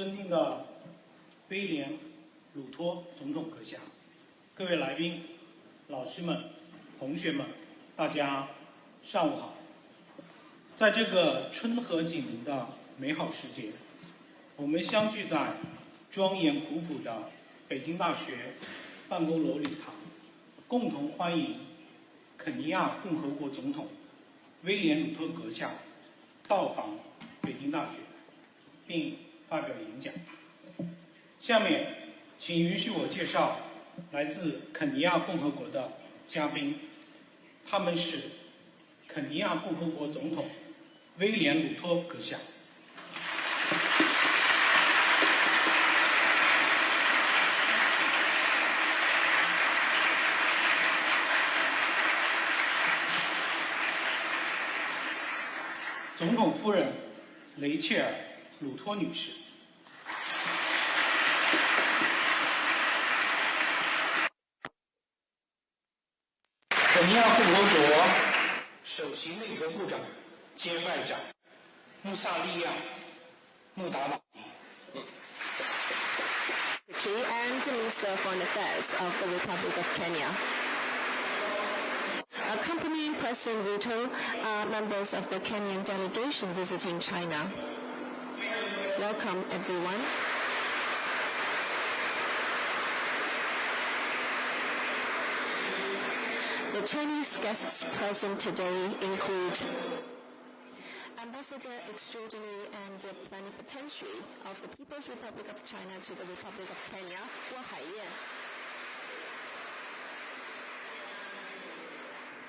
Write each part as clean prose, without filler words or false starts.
尊敬的威廉·鲁托总统阁下，各位来宾、老师们、同学们，大家上午好。在这个春和景明的美好时节，我们相聚在庄严古朴的北京大学办公楼礼堂，共同欢迎肯尼亚共和国总统威廉·鲁托阁下到访北京大学，并发表演讲。下面，请允许我介绍来自肯尼亚共和国的嘉宾，他们是肯尼亚共和国总统威廉·鲁托阁下。总统夫人雷切尔·鲁托女士，肯尼亚共和国首席内阁部长兼外长穆萨利亚·穆达瓦迪。And Minister of Foreign Affairs of the Republic of Kenya. Accompanying President Ruto are members of the Kenyan delegation visiting China. Welcome, everyone. The Chinese guests present today include Ambassador Extraordinary and Plenipotentiary of the People's Republic of China to the Republic of Kenya, Guo Haiyan.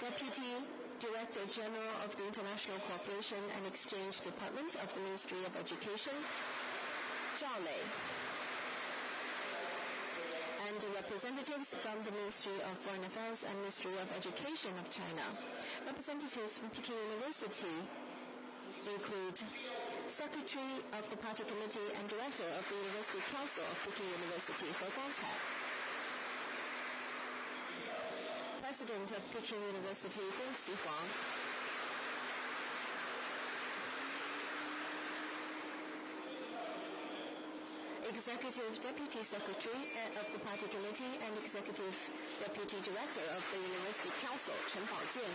Deputy Director General of the International Cooperation and Exchange Department of the Ministry of Education, Zhao Lei. And representatives from the Ministry of Foreign Affairs and Ministry of Education of China. Representatives from Peking University include Secretary of the Party Committee and Director of the University Council of Peking University, He Guangcai. President of Peking University, Gong Xihuang. Executive Deputy Secretary of the Party Committee and Executive Deputy Director of the University Council, Chen Baojian.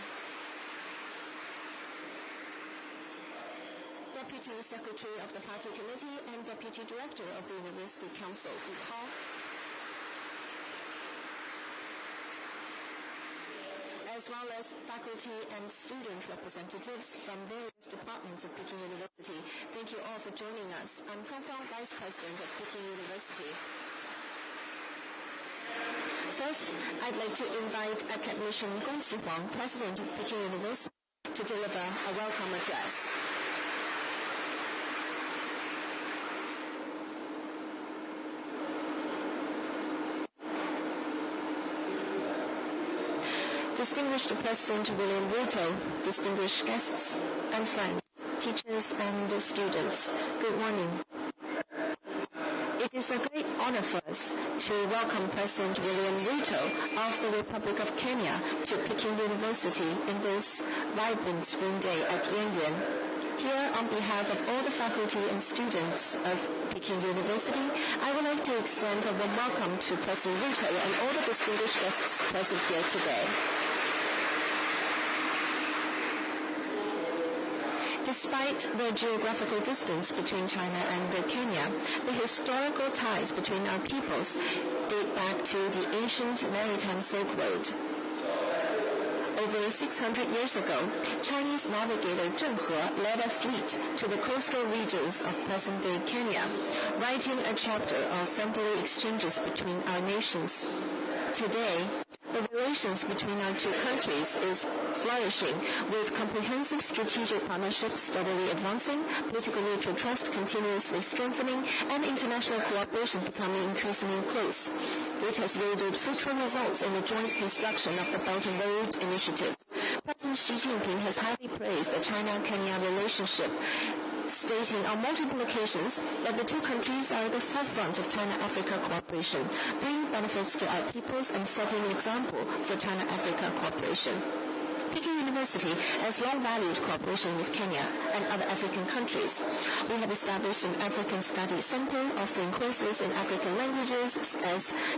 Deputy Secretary of the Party Committee and Deputy Director of the University Council, Hu Hao. As well as faculty and student representatives from various departments of Peking University. Thank you all for joining us. I'm Fang Fang, Vice President of Peking University. First, I'd like to invite Academician Gong Xihuang, President of Peking University, to deliver a welcome address. Distinguished President William Ruto, distinguished guests and friends, teachers and students, good morning. It is a great honor for us to welcome President William Ruto of the Republic of Kenya to Peking University in this vibrant spring day at Yangyuan. Here, on behalf of all the faculty and students of Peking University, I would like to extend a warm welcome to President Ruto and all the distinguished guests present here today. Despite the geographical distance between China and Kenya, the historical ties between our peoples date back to the ancient maritime Silk Road. Over 600 years ago, Chinese navigator Zheng He led a fleet to the coastal regions of present-day Kenya, writing a chapter of friendly exchanges between our nations. Today, the relations between our two countries is flourishing, with comprehensive strategic partnerships steadily advancing, political mutual trust continuously strengthening, and international cooperation becoming increasingly close, which has yielded fruitful results in the joint construction of the Belt and Road Initiative. President Xi Jinping has highly praised the China-Kenya relationship, stating on multiple occasions that the two countries are at the forefront of China-Africa cooperation, bringing benefits to our peoples and setting an example for China-Africa cooperation. Peking University has long valued cooperation with Kenya and other African countries. We have established an African Studies Center offering courses in African languages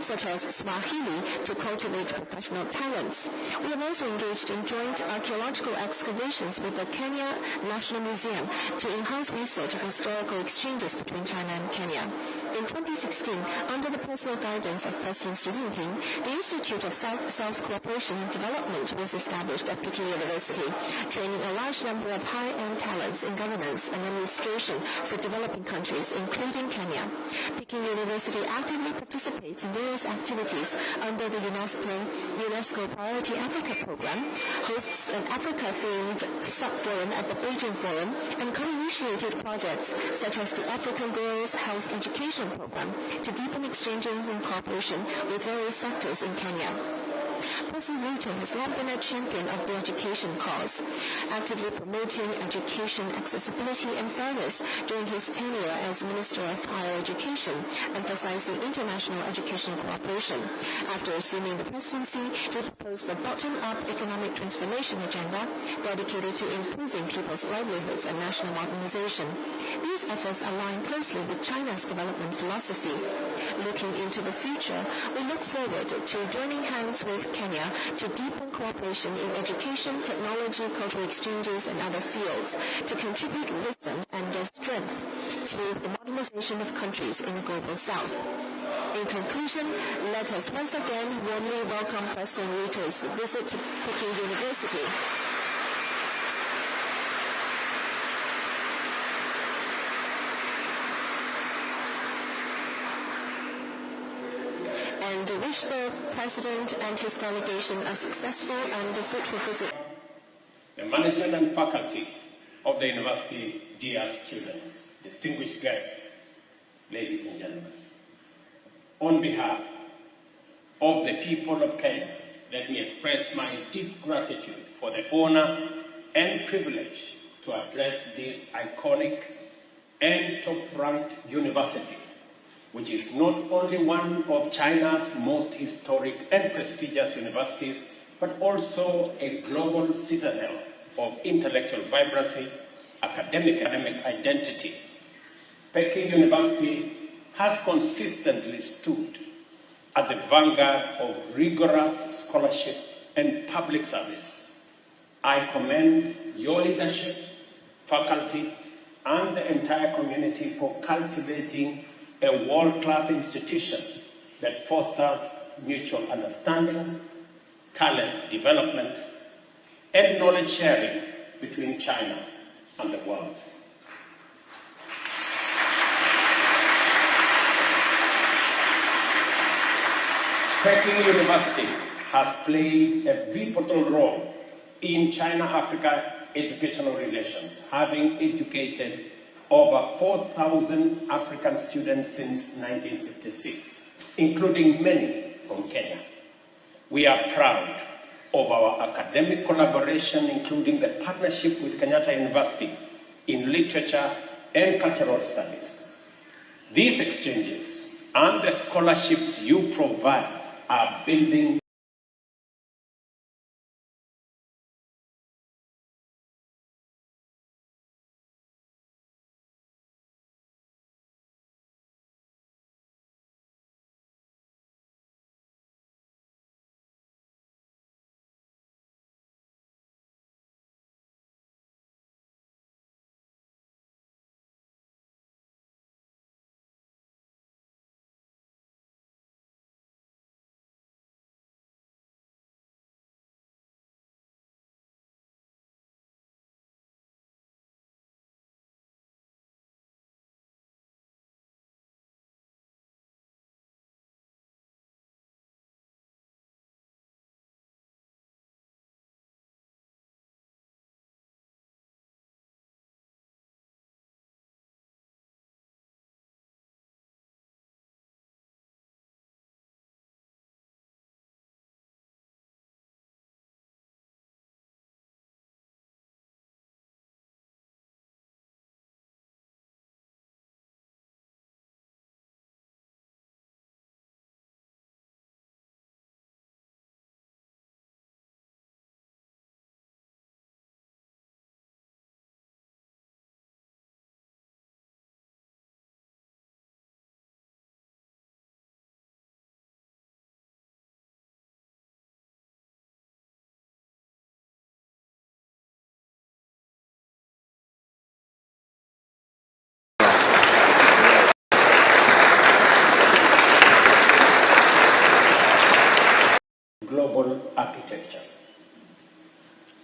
such as Swahili to cultivate professional talents. We have also engaged in joint archaeological excavations with the Kenya National Museum to enhance research of historical exchanges between China and Kenya. In 2016, under the personal guidance of President Xi Jinping, the Institute of South Cooperation and Development was established at Peking University, training a large number of high-end talents in governance and administration for developing countries, including Kenya. Peking University actively participates in various activities under the UNESCO Priority Africa Program, hosts an Africa-themed sub-forum at the Beijing Forum, and co-initiated projects such as the African Girls Health Education Program to deepen exchanges and cooperation with various sectors in Kenya. President Ruto has long been a champion of the education cause, actively promoting education accessibility and fairness during his tenure as Minister of Higher Education, emphasizing international education cooperation. After assuming the presidency, he proposed the bottom-up economic transformation agenda dedicated to improving people's livelihoods and national modernization. These efforts align closely with China's development philosophy. Looking into the future, we look forward to joining hands with Kenya to deepen cooperation in education, technology, cultural exchanges, and other fields to contribute wisdom and strength to the modernization of countries in the global south. In conclusion, let us once again warmly welcome President Ruto's visit to Peking University. And wish the President and his delegation a successful and fruitful visit. The management and faculty of the university, dear students, distinguished guests, ladies and gentlemen, on behalf of the people of Kenya, let me express my deep gratitude for the honor and privilege to address this iconic and top-ranked university, which is not only one of China's most historic and prestigious universities, but also a global citadel of intellectual vibrancy, academic identity. Peking University has consistently stood at the vanguard of rigorous scholarship and public service. I commend your leadership, faculty, and the entire community for cultivating a world-class institution that fosters mutual understanding, talent development, and knowledge sharing between China and the world. Peking University has played a pivotal role in China-Africa educational relations, having educated over 4,000 African students since 1956, including many from Kenya. We are proud of our academic collaboration, including the partnership with Kenyatta University in literature and cultural studies. These exchanges and the scholarships you provide are building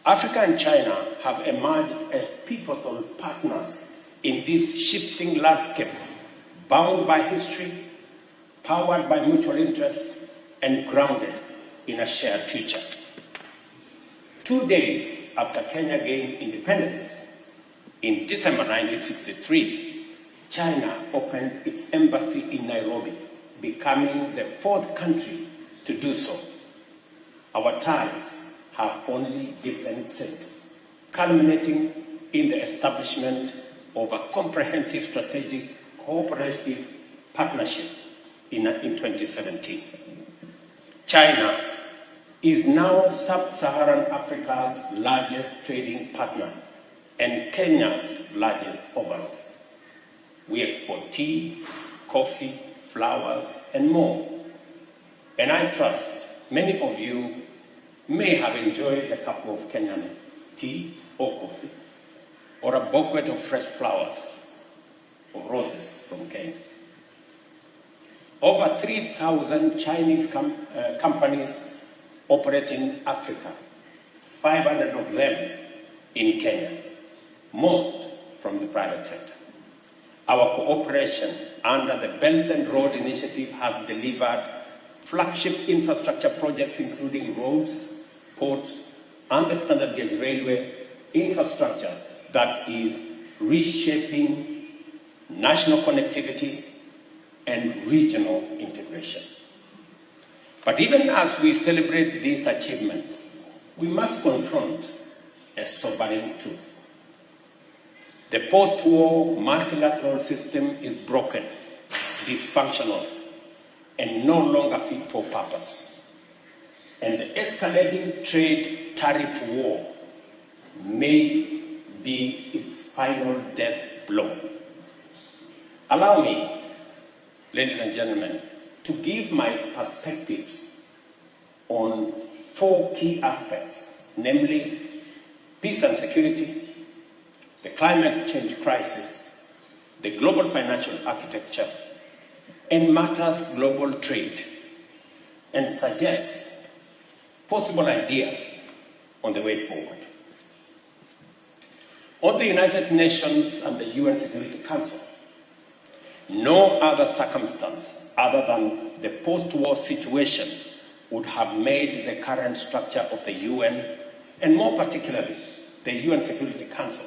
Africa and China have emerged as pivotal partners in this shifting landscape, bound by history, powered by mutual interest, and grounded in a shared future. 2 days after Kenya gained independence, in December 1963, China opened its embassy in Nairobi, becoming the 4th country to do so. Our ties have only deepened since, culminating in the establishment of a comprehensive strategic cooperative partnership in 2017. China is now sub-Saharan Africa's largest trading partner and Kenya's largest overall. We export tea, coffee, flowers, and more. And I trust many of you may have enjoyed a cup of Kenyan tea or coffee, or a bouquet of fresh flowers or roses from Kenya. Over 3,000 Chinese companies operate in Africa, 500 of them in Kenya, most from the private sector. Our cooperation under the Belt and Road Initiative has delivered flagship infrastructure projects including roads, ports, and the standard gauge railway infrastructure that is reshaping national connectivity and regional integration. But even as we celebrate these achievements, we must confront a sobering truth. The post-war multilateral system is broken, dysfunctional, and no longer fit for purpose. And the escalating trade tariff war may be its final death blow. Allow me, ladies and gentlemen, to give my perspectives on 4 key aspects, namely peace and security, the climate change crisis, the global financial architecture, and matters global trade, and suggest possible ideas on the way forward. On the United Nations and the UN Security Council, no other circumstance other than the post-war situation would have made the current structure of the UN, and more particularly, the UN Security Council,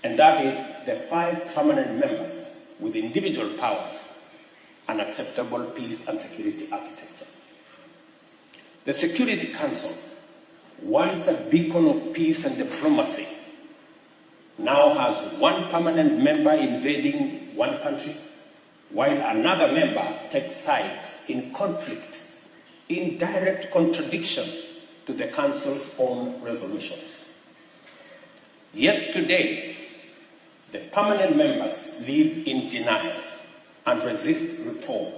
and that is the 5 permanent members with individual powers, an acceptable peace and security architecture. The Security Council, once a beacon of peace and diplomacy, now has 1 permanent member invading one country, while another member takes sides in conflict, in direct contradiction to the Council's own resolutions. Yet today, the permanent members live in denial and resist reform,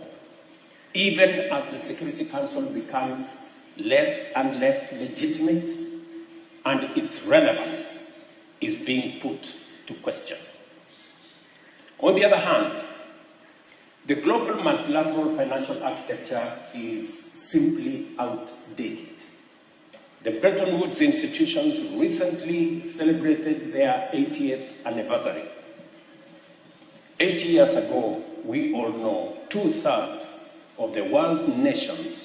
even as the Security Council becomes less and less legitimate and its relevance is being put to question. On the other hand, the global multilateral financial architecture is simply outdated. The Bretton Woods institutions recently celebrated their 80th anniversary. 80 years ago, we all know 2/3 of the world's nations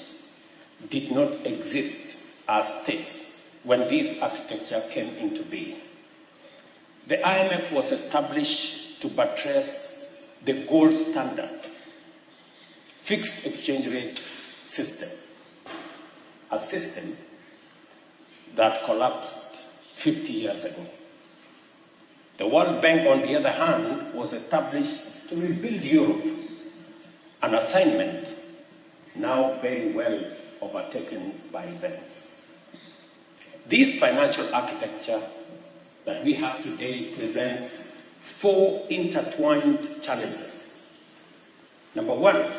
did not exist as states when this architecture came into being. The IMF was established to buttress the gold standard, fixed exchange rate system, a system that collapsed 50 years ago. The World Bank, on the other hand, was established to rebuild Europe, an assignment now very well overtaken by events. This financial architecture that we have today presents 4 intertwined challenges. Number 1,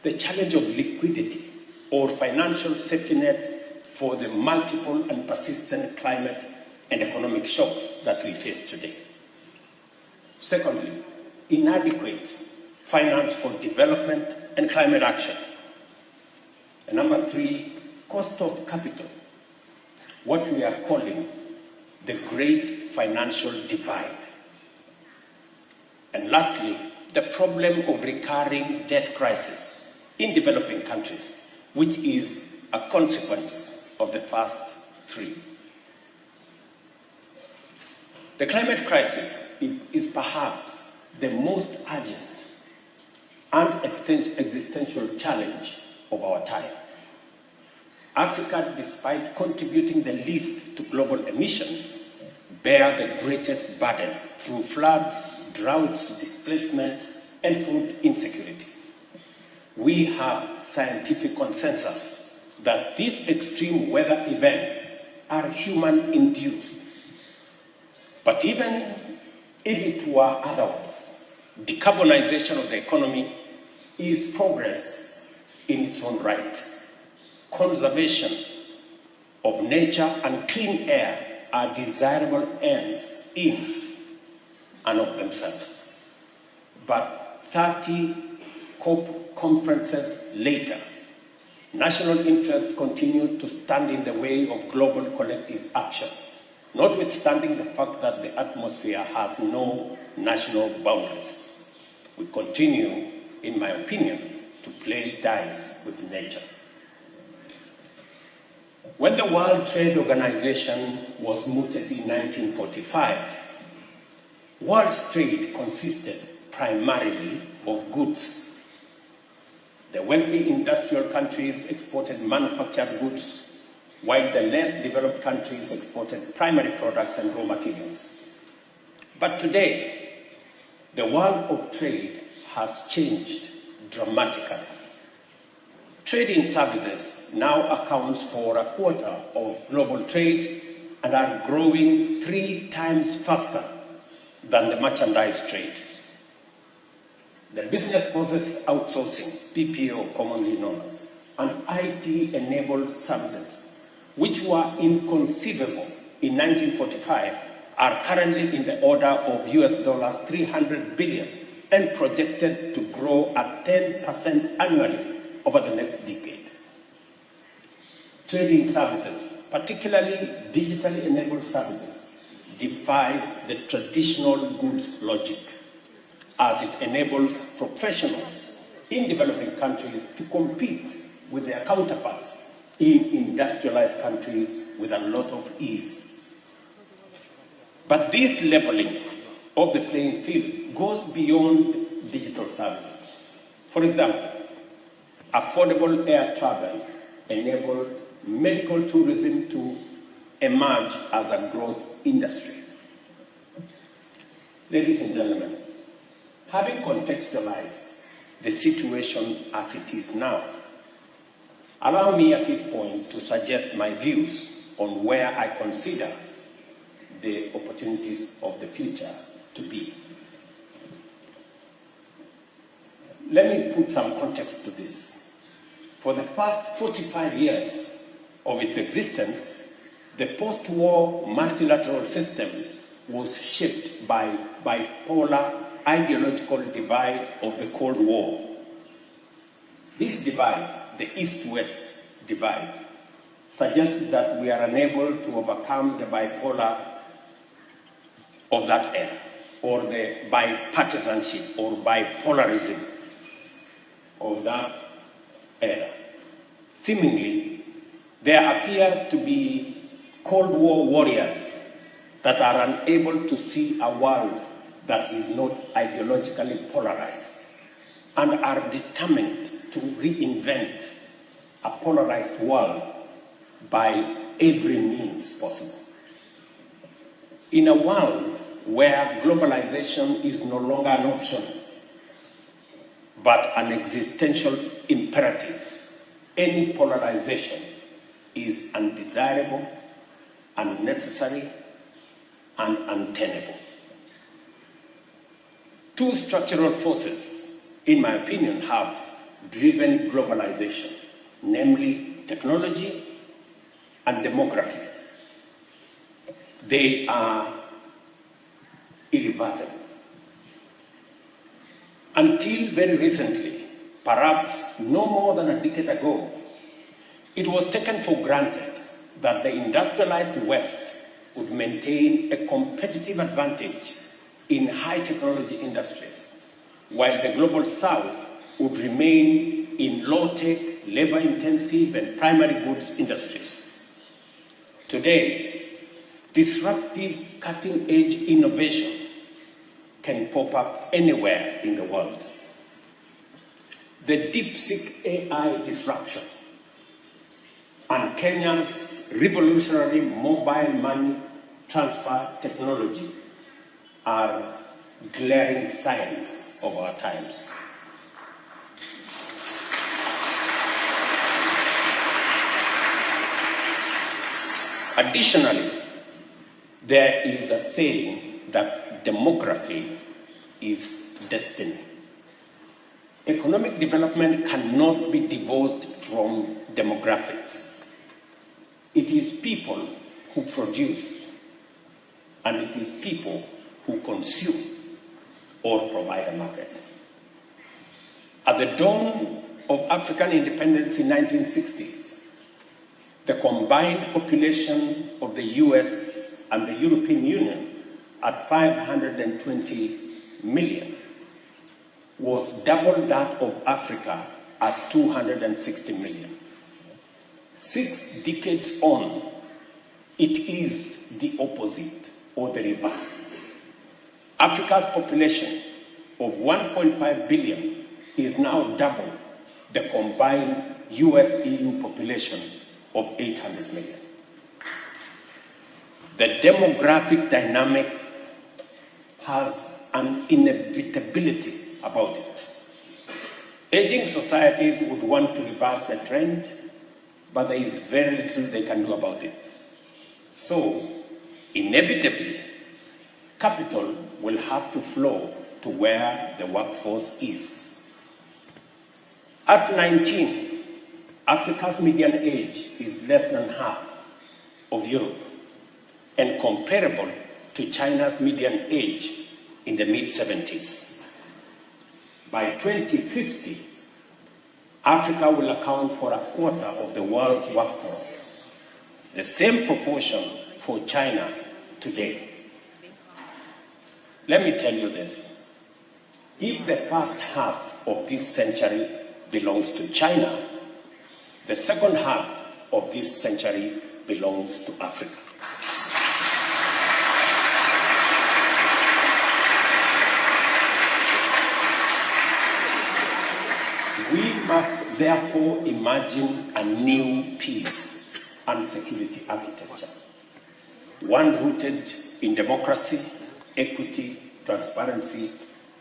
the challenge of liquidity or financial safety net for the multiple and persistent climate and economic shocks that we face today. Secondly, inadequate finance for development and climate action. And number 3, cost of capital. what we are calling the Great Financial Divide. And lastly, the problem of recurring debt crisis in developing countries, which is a consequence of the first three. The climate crisis is perhaps the most urgent and existential challenge of our time. Africa, despite contributing the least to global emissions, bear the greatest burden through floods, droughts, displacement, and food insecurity. We have scientific consensus that these extreme weather events are human-induced. But even if it were otherwise, decarbonization of the economy is progress in its own right. Conservation of nature and clean air are desirable ends in and of themselves. But 30 COP conferences later, national interests continue to stand in the way of global collective action, notwithstanding the fact that the atmosphere has no national boundaries. We continue, in my opinion, to play dice with nature. When the World Trade Organization was mooted in 1945, world trade consisted primarily of goods. The wealthy industrial countries exported manufactured goods, while the less developed countries exported primary products and raw materials. But today, the world of trade has changed dramatically. Trade in services now accounts for a quarter of global trade and are growing 3 times faster than the merchandise trade. The business process outsourcing, BPO commonly known as, and IT-enabled services, which were inconceivable in 1945, are currently in the order of US $300 billion and projected to grow at 10% annually over the next decade. Trading services, particularly digitally enabled services, defies the traditional goods logic, as it enables professionals in developing countries to compete with their counterparts in industrialized countries with a lot of ease. But this leveling of the playing field goes beyond digital services. For example, affordable air travel enabled medical tourism to emerge as a growth industry. Ladies and gentlemen, having contextualized the situation as it is now, allow me at this point to suggest my views on where I consider the opportunities of the future to be. Let me put some context to this. For the first 45 years of its existence, the post-war multilateral system was shaped by bipolar ideological divide of the Cold War. This divide, the East-West divide, suggests that we are unable to overcome the bipolar of that era, or the bipartisanship or bipolarism of that era. Seemingly, there appears to be Cold War warriors that are unable to see a world that is not ideologically polarized and are determined to reinvent a polarized world by every means possible. In a world where globalization is no longer an option, but an existential imperative, any polarization is undesirable, unnecessary, and untenable. Two structural forces, in my opinion, have driven globalization, namely technology and demography. They are irreversible. Until very recently, perhaps no more than a decade ago, it was taken for granted that the industrialized West would maintain a competitive advantage in high technology industries, while the global South would remain in low-tech, labor-intensive, and primary goods industries. Today, disruptive, cutting-edge innovation can pop up anywhere in the world. The DeepSeek AI disruption and Kenya's revolutionary mobile money transfer technology are glaring signs of our times. Additionally, there is a saying that demography is destiny. Economic development cannot be divorced from demographics. It is people who produce, and it is people who consume or provide a market. At the dawn of African independence in 1960, the combined population of the US and the European Union at 520 million was double that of Africa at 260 million. 6 decades on, it is the opposite or the reverse. Africa's population of 1.5 billion is now double the combined US-EU population of 800 million. The demographic dynamic has an inevitability about it. Aging societies would want to reverse the trend, but there is very little they can do about it. So, inevitably, capital will have to flow to where the workforce is. At 19, Africa's median age is less than half of Europe and comparable to China's median age in the mid-70s. By 2050, Africa will account for a quarter of the world's workforce, the same proportion for China today. Let me tell you this. If the first half of this century belongs to China, the second half of this century belongs to Africa. We must therefore imagine a new peace and security architecture, one rooted in democracy, equity, transparency,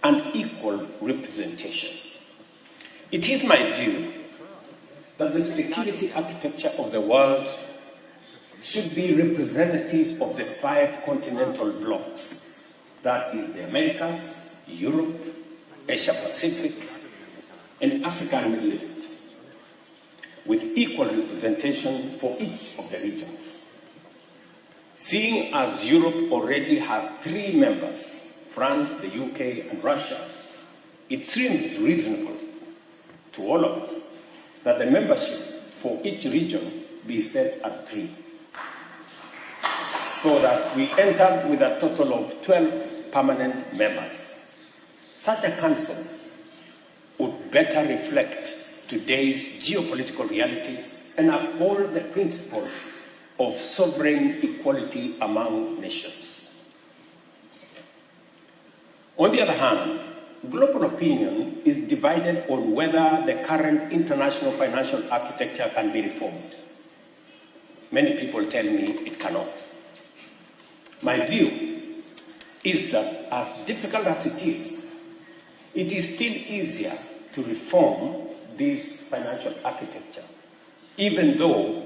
and equal representation. It is my view that the security architecture of the world should be representative of the 5 continental blocks. That is the Americas, Europe, Asia Pacific, and Africa and Middle East, with equal representation for each of the regions. Seeing as Europe already has 3 members, France, the UK, and Russia, it seems reasonable to all of us that the membership for each region be set at 3, so that we enter with a total of 12 permanent members. Such a council would better reflect today's geopolitical realities and uphold the principle of sovereign equality among nations. On the other hand, global opinion is divided on whether the current international financial architecture can be reformed. Many people tell me it cannot. My view is that as difficult as it is still easier to reform this financial architecture, even though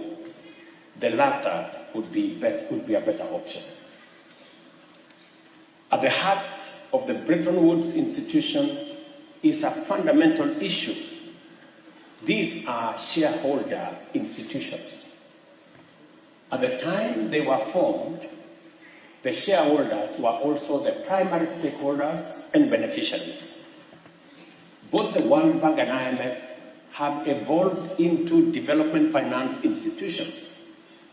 the latter would be a better option. At the heart of the Bretton Woods institution is a fundamental issue. These are shareholder institutions. At the time they were formed, the shareholders were also the primary stakeholders and beneficiaries. Both the World Bank and IMF have evolved into development finance institutions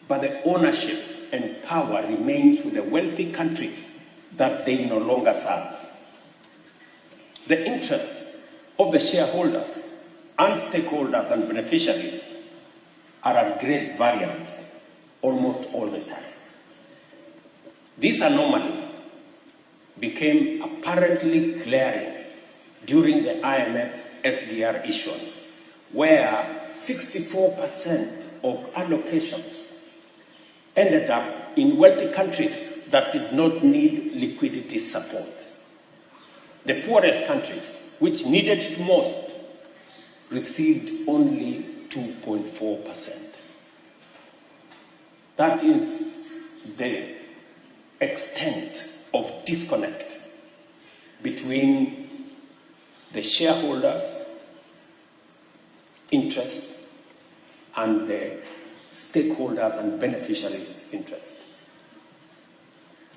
but the ownership and power remains with the wealthy countries that they no longer serve. The interests of the shareholders and stakeholders and beneficiaries are at great variance almost all the time. This anomaly became apparently glaring during the IMF SDR issuance, where 64% of allocations ended up in wealthy countries that did not need liquidity support. The poorest countries, which needed it most, received only 2.4%. That is the extent of disconnect between the shareholders' interests and the stakeholders and beneficiaries' interests.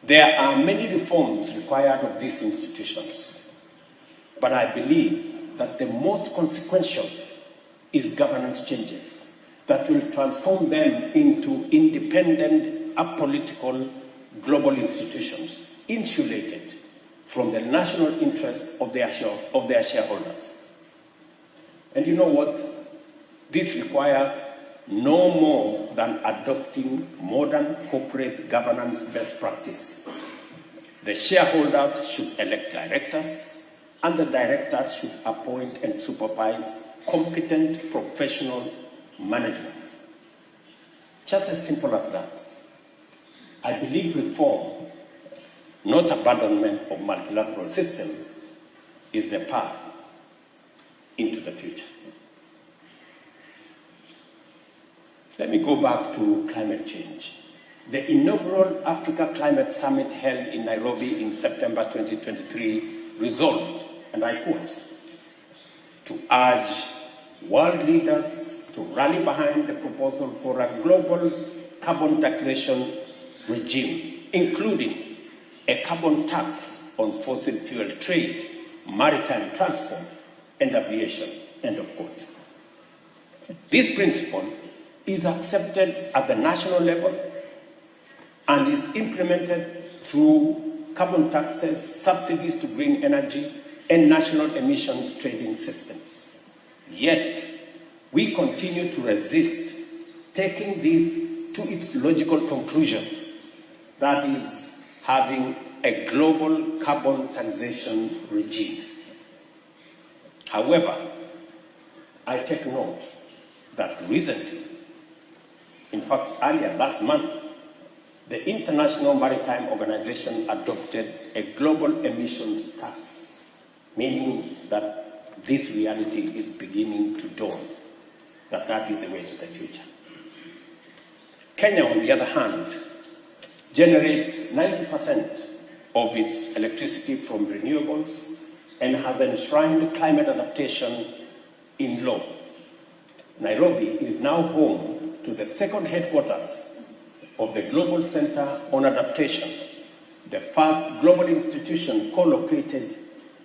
There are many reforms required of these institutions, but I believe that the most consequential is governance changes that will transform them into independent, apolitical, global institutions, insulated from the national interest of their shareholders. And you know what? This requires no more than adopting modern corporate governance best practice. The shareholders should elect directors, and the directors should appoint and supervise competent professional management. Just as simple as that. I believe reform, not abandonment of multilateral system, is the path into the future. Let me go back to climate change. The inaugural Africa Climate Summit held in Nairobi in September 2023 resolved, and I quote, to urge world leaders to rally behind the proposal for a global carbon taxation regime, including a carbon tax on fossil fuel trade, maritime transport, and aviation, end of quote. This principle is accepted at the national level and is implemented through carbon taxes, subsidies to green energy, and national emissions trading systems. Yet, we continue to resist taking this to its logical conclusion, that is, having a global carbon taxation regime. However, I take note that recently, in fact, earlier last month, the International Maritime Organization adopted a global emissions tax, meaning that this reality is beginning to dawn, that is the way to the future. Kenya, on the other hand, generates 90% of its electricity from renewables and has enshrined climate adaptation in law. Nairobi is now home to the second headquarters of the Global Center on Adaptation, the first global institution co-located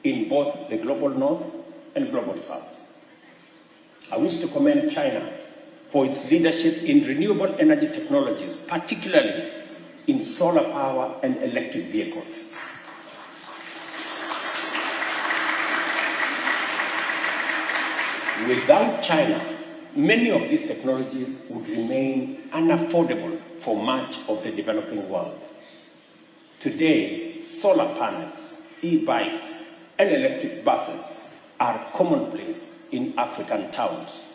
in both the Global North and Global South. I wish to commend China for its leadership in renewable energy technologies, particularly in solar power and electric vehicles. Without China, many of these technologies would remain unaffordable for much of the developing world. Today, solar panels, e-bikes, and electric buses are commonplace in African towns.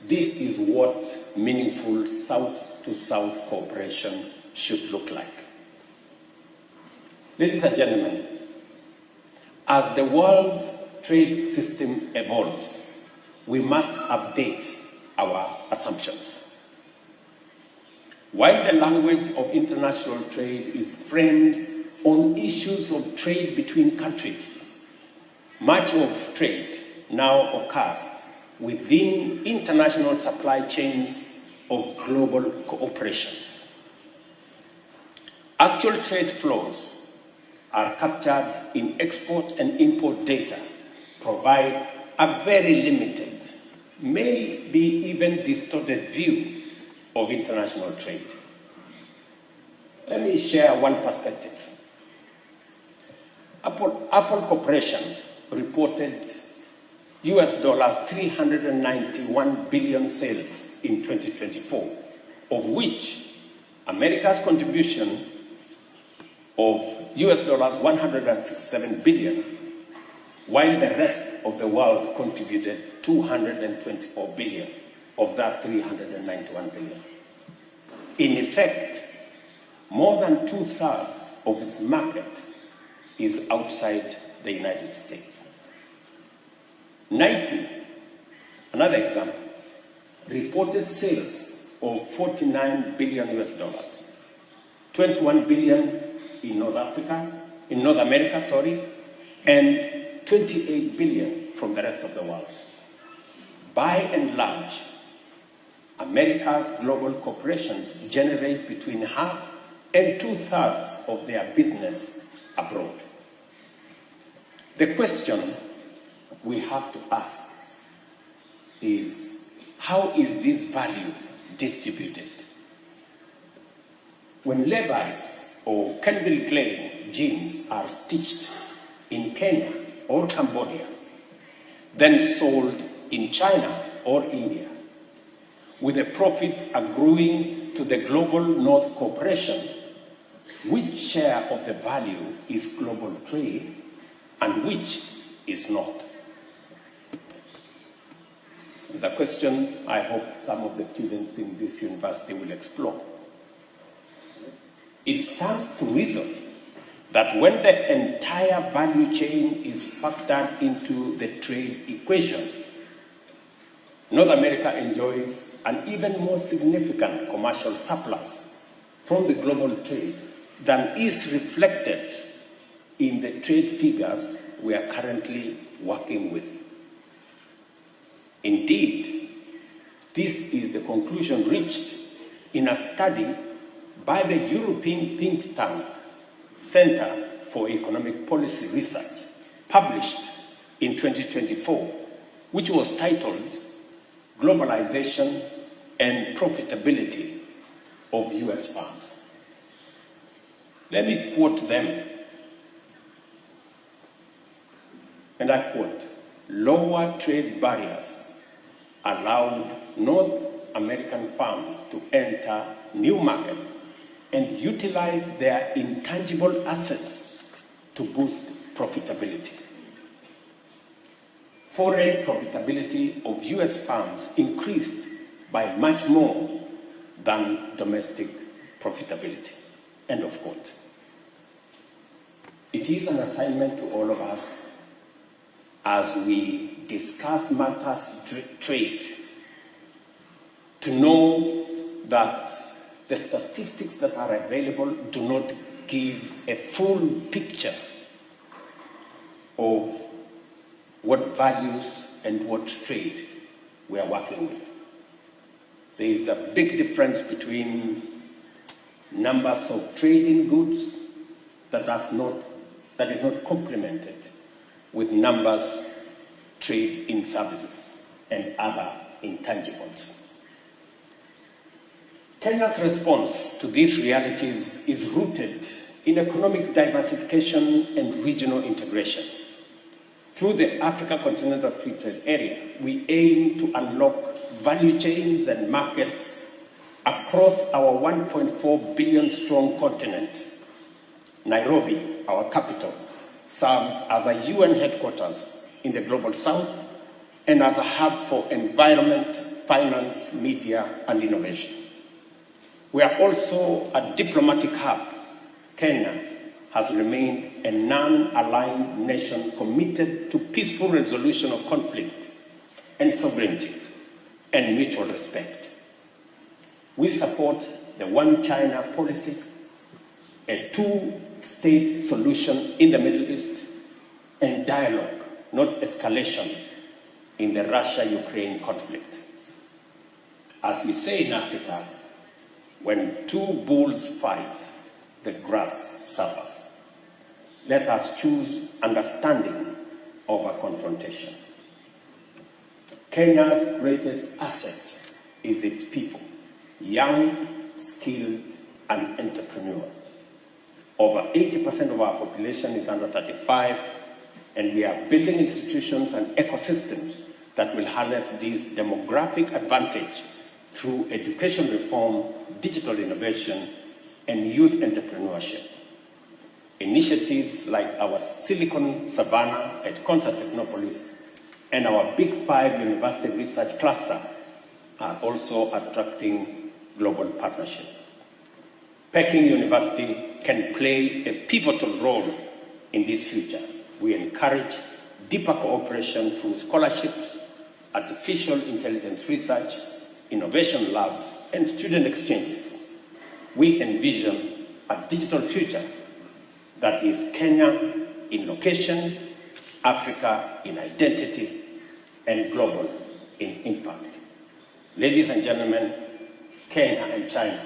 This is what meaningful South-to-South cooperation should look like. Ladies and gentlemen, as the world's trade system evolves, we must update our assumptions. While the language of international trade is framed on issues of trade between countries, much of trade now occurs within international supply chains of global cooperations. Actual trade flows are captured in export and import data, provide a very limited, maybe even distorted view of international trade. Let me share one perspective. Apple Corporation reported US dollars 391 billion sales in 2024, of which America's contribution of US dollars 167 billion, while the rest of the world contributed 224 billion of that 391 billion. In effect, more than 2/3 of its market is outside the United States. Nike, another example, reported sales of 49 billion US dollars, 21 billion in North America, and 28 billion from the rest of the world. By and large, America's global corporations generate between half and 2/3 of their business abroad. The question we have to ask is, how is this value distributed? When Levi's or Calvin Klein jeans are stitched in Kenya or Cambodia, then sold in China or India, with the profits accruing to the Global North Corporation, which share of the value is global trade and which is not? It's a question I hope some of the students in this university will explore. It stands to reason that when the entire value chain is factored into the trade equation, North America enjoys an even more significant commercial surplus from the global trade than is reflected in the trade figures we are currently working with. Indeed, this is the conclusion reached in a study by the European think tank Center for Economic Policy Research, published in 2024, which was titled Globalization and Profitability of US Firms. Let me quote them. And I quote, "Lower trade barriers allowed North American firms to enter new markets and utilize their intangible assets to boost profitability. Foreign profitability of US firms increased by much more than domestic profitability." End of quote. It is an assignment to all of us as we discuss matters trade to know that the statistics that are available do not give a full picture of what values and what trade we are working with. There is a big difference between numbers of trading goods that is not complemented with numbers trade in services and other intangibles. Kenya's response to these realities is rooted in economic diversification and regional integration. Through the Africa Continental Free Trade Area, we aim to unlock value chains and markets across our 1.4 billion strong continent. Nairobi, our capital, serves as a UN headquarters in the Global South and as a hub for environment, finance, media, and innovation. We are also a diplomatic hub. Kenya has remained a non-aligned nation committed to peaceful resolution of conflict and sovereignty and mutual respect. We support the One China policy, a two-state solution in the Middle East, and dialogue, not escalation, in the Russia-Ukraine conflict. As we say in Africa, when two bulls fight, the grass suffers. Let us choose understanding over confrontation. Kenya's greatest asset is its people. young, skilled, and entrepreneurs. Over 80% of our population is under 35, and we are building institutions and ecosystems that will harness this demographic advantage through education reform, digital innovation, and youth entrepreneurship. Initiatives like our Silicon Savannah at Concert Technopolis and our Big 5 University Research Cluster are also attracting global partnership. Peking University can play a pivotal role in this future. We encourage deeper cooperation through scholarships, artificial intelligence research, innovation labs, and student exchanges. We envision a digital future that is Kenya in location, Africa in identity, and global in impact. Ladies and gentlemen, Kenya and China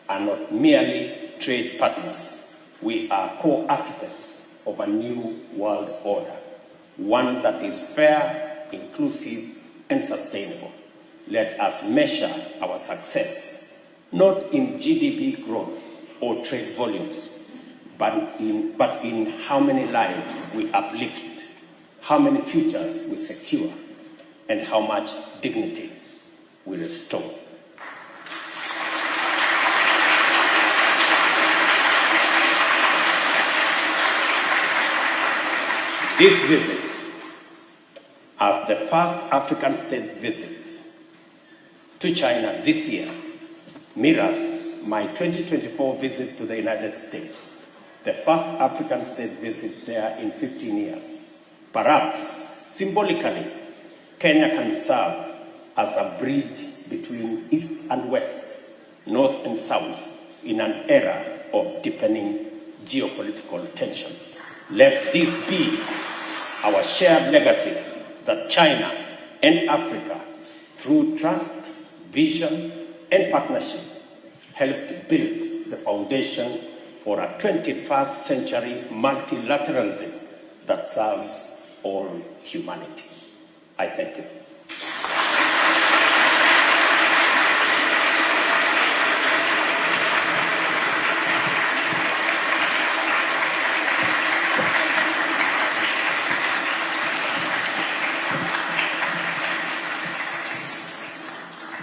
are not merely trade partners. We are co-architects of a new world order, one that is fair, inclusive, and sustainable. Let us measure our success, not in GDP growth or trade volumes, but in how many lives we uplift, how many futures we secure, and how much dignity we restore. This visit, as the first African state visit to China this year, mirrors my 2024 visit to the United States, the first African state visit there in 15 years. Perhaps, symbolically, Kenya can serve as a bridge between East and West, North and South, in an era of deepening geopolitical tensions. Let this be our shared legacy that China and Africa, through trust, vision, and partnership, help to build the foundation for a 21st century multilateralism that serves all humanity. I thank you.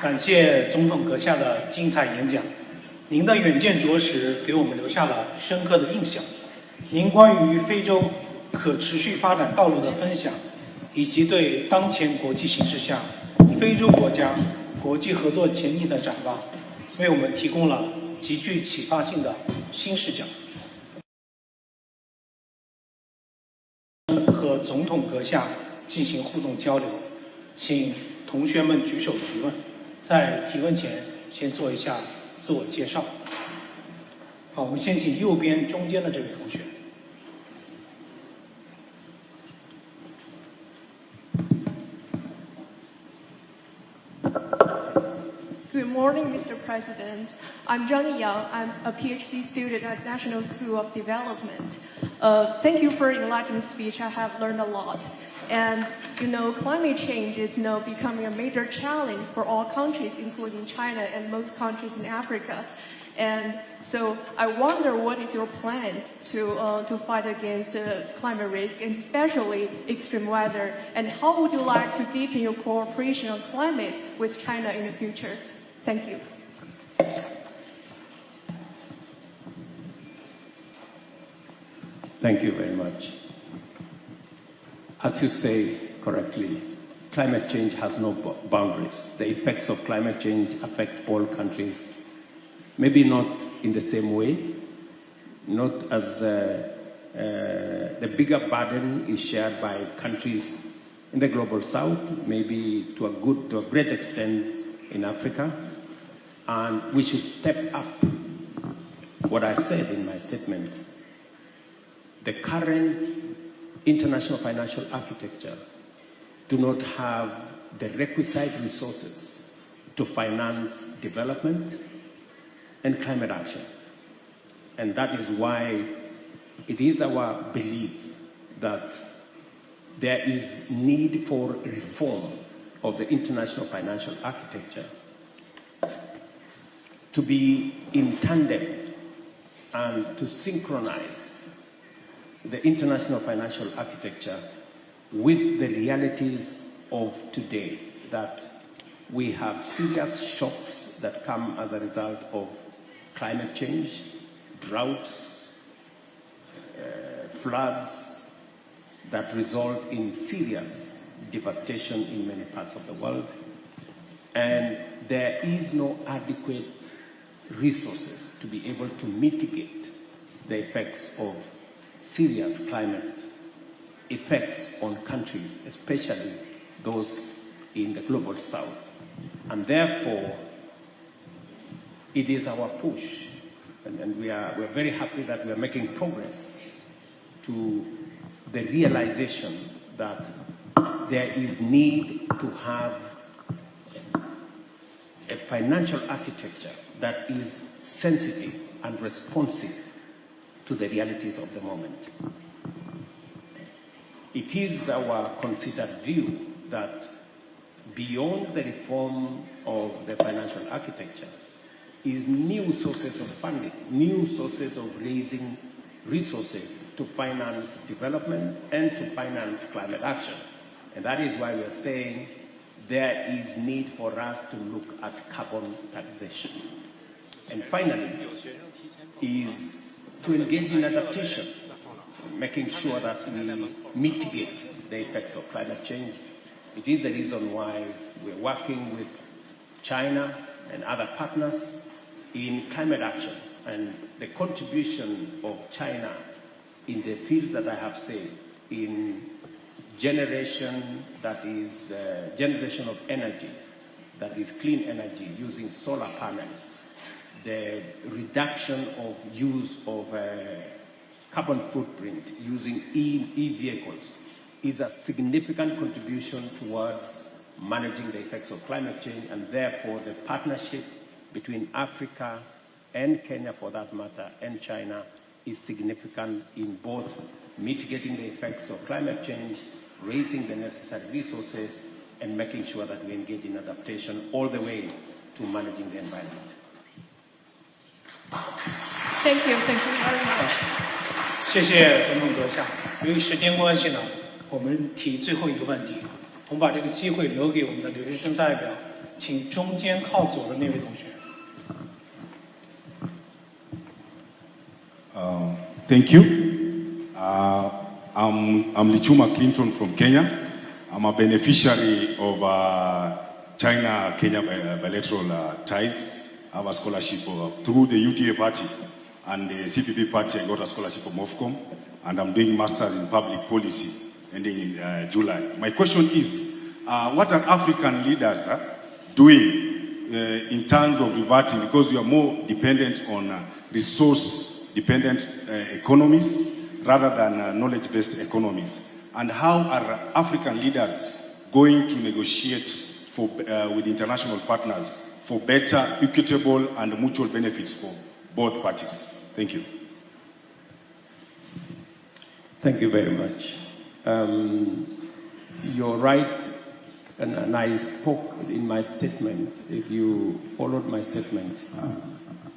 感谢总统阁下的精彩演讲，您的远见卓识给我们留下了深刻的印象。您关于非洲可持续发展道路的分享，以及对当前国际形势下非洲国家国际合作前景的展望，为我们提供了极具启发性的新视角。和总统阁下进行互动交流，请同学们举手提问。在提问前，先做一下自我介绍。好，我们先请右边中间的这位同学。Good morning, Mr. President. I'm Zhang Yang. I'm a PhD student at National School of Development. Thank you for the enlightening speech. I have learned a lot. And, climate change is now becoming a major challenge for all countries, including China and most countries in Africa. And so I wonder, what is your plan to fight against climate risk, and especially extreme weather? And how would you like to deepen your cooperation on climate with China in the future? Thank you. Thank you very much. As you say correctly, climate change has no boundaries. The effects of climate change affect all countries, maybe not in the same way, not as the bigger burden is shared by countries in the global south, maybe to a great extent in Africa, and we should step up what I said in my statement. The current international financial architecture do not have the requisite resources to finance development and climate action. And that is why it is our belief that there is need for reform of the international financial architecture to be in tandem and to synchronize the international financial architecture with the realities of today, that we have serious shocks that come as a result of climate change, droughts, floods that result in serious devastation in many parts of the world. And there is no adequate resources to be able to mitigate the effects of serious climate effects on countries, especially those in the global south. And therefore, it is our push, and we're very happy that we are making progress to the realization that there is need to have a financial architecture that is sensitive and responsive to the realities of the moment. It is our considered view that beyond the reform of the financial architecture is new sources of funding, new sources of raising resources to finance development and to finance climate action. And that is why we are saying there is need for us to look at carbon taxation. And finally, is to engage in adaptation, making sure that we mitigate the effects of climate change. It is the reason why we're working with China and other partners in climate action, and the contribution of China in the fields that I have said, in generation that is generation of energy, that is clean energy using solar panels, the reduction of use of carbon footprint using e-vehicles is a significant contribution towards managing the effects of climate change, and therefore the partnership between Africa and Kenya, for that matter, and China is significant in both mitigating the effects of climate change, raising the necessary resources, and making sure that we engage in adaptation all the way to managing the environment. Thank you very much. 谢谢总统阁下。由于时间关系呢，我们提最后一个问题，我们把这个机会留给我们的留学生代表，请中间靠左的那位同学。Thank you. I'm Lichuma Clinton from Kenya. I'm a beneficiary of China-Kenya bilateral ties. I have a scholarship through the UDA party and the CPP party. I got a scholarship from MOFCOM, and I'm doing masters in public policy ending in July. My question is, what are African leaders doing in terms of reverting, because you are more dependent on resource-dependent economies rather than knowledge-based economies? And how are African leaders going to negotiate with international partners for better, equitable, and mutual benefits for both parties? Thank you. Thank you very much. You're right, and I spoke in my statement, if you followed my statement,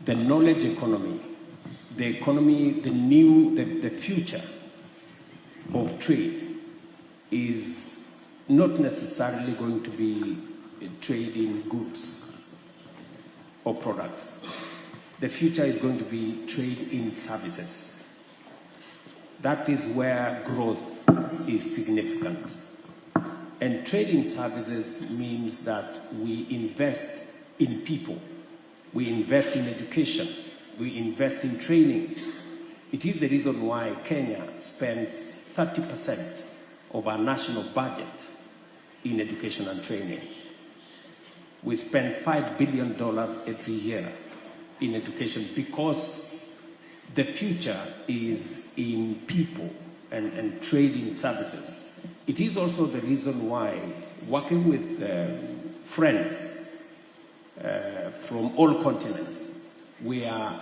the knowledge economy, the economy, the future of trade is not necessarily going to be trade in goods or products. The future is going to be trade in services. That is where growth is significant. And trade in services means that we invest in people, we invest in education, we invest in training. It is the reason why Kenya spends 30% of our national budget in education and training. We spend $5 billion every year in education because the future is in people and trading services. It is also the reason why, working with friends from all continents, we are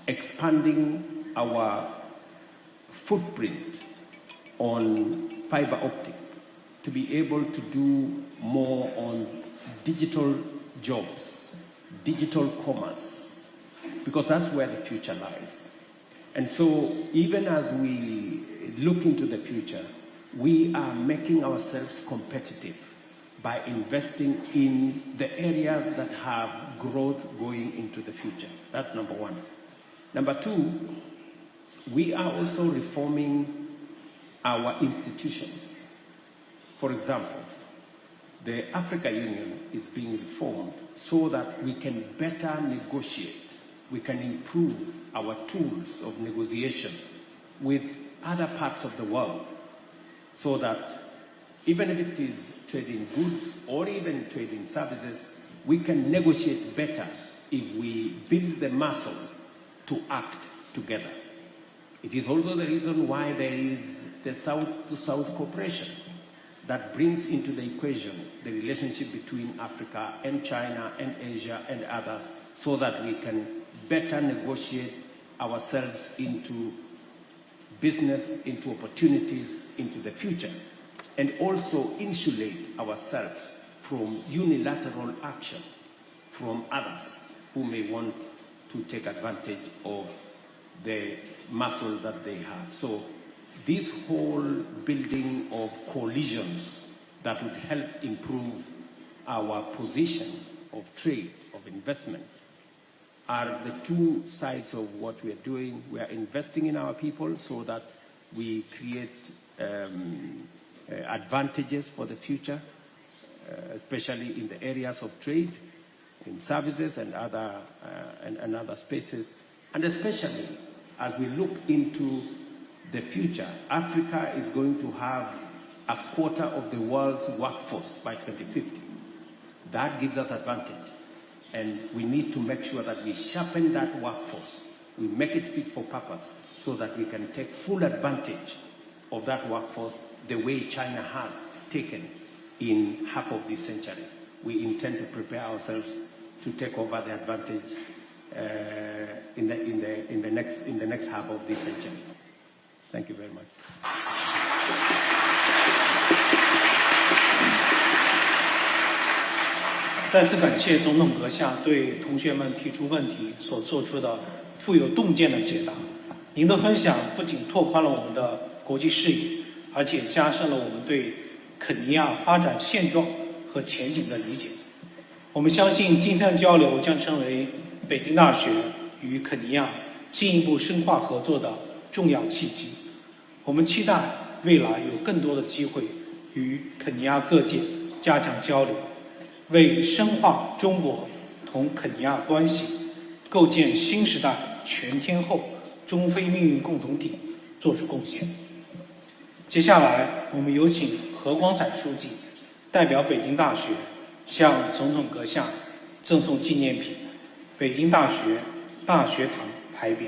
expanding our footprint on fiber optic to be able to do more on digital jobs, digital commerce, because that's where the future lies. And so even as we look into the future, we are making ourselves competitive by investing in the areas that have growth going into the future. That's number one. Number two, we are also reforming our institutions. For example, the Africa Union is being reformed so that we can better negotiate, we can improve our tools of negotiation with other parts of the world, so that even if it is trading goods or even trading services, we can negotiate better if we build the muscle to act together. It is also the reason why there is the South-to-South cooperation that brings into the equation the relationship between Africa and China and Asia and others, so that we can better negotiate ourselves into business, into opportunities, into the future, and also insulate ourselves from unilateral action from others who may want to take advantage of the muscle that they have. So this whole building of coalitions that would help improve our position of trade, of investment, are the two sides of what we are doing. We are investing in our people so that we create advantages for the future, especially in the areas of trade, in services and other spaces, and especially as we look into the future. Africa is going to have a quarter of the world's workforce by 2050. That gives us advantage. And we need to make sure that we sharpen that workforce. We make it fit for purpose so that we can take full advantage of that workforce the way China has taken in half of this century. We intend to prepare ourselves to take over the advantage in the next half of this century. Thank you very much. 再次感谢总统阁下对同学们提出问题所做出的富有洞见的解答。您的分享不仅拓宽了我们的国际视野，而且加深了我们对肯尼亚发展现状和前景的理解。我们相信今天的交流将成为北京大学与肯尼亚进一步深化合作的重要契机。我们期待未来有更多的机会与肯尼亚各界加强交流，为深化中国同肯尼亚关系、构建新时代全天候中非命运共同体做出贡献。接下来，我们有请何光彩书记代表北京大学向总统阁下赠送纪念品——北京大学大学堂牌匾。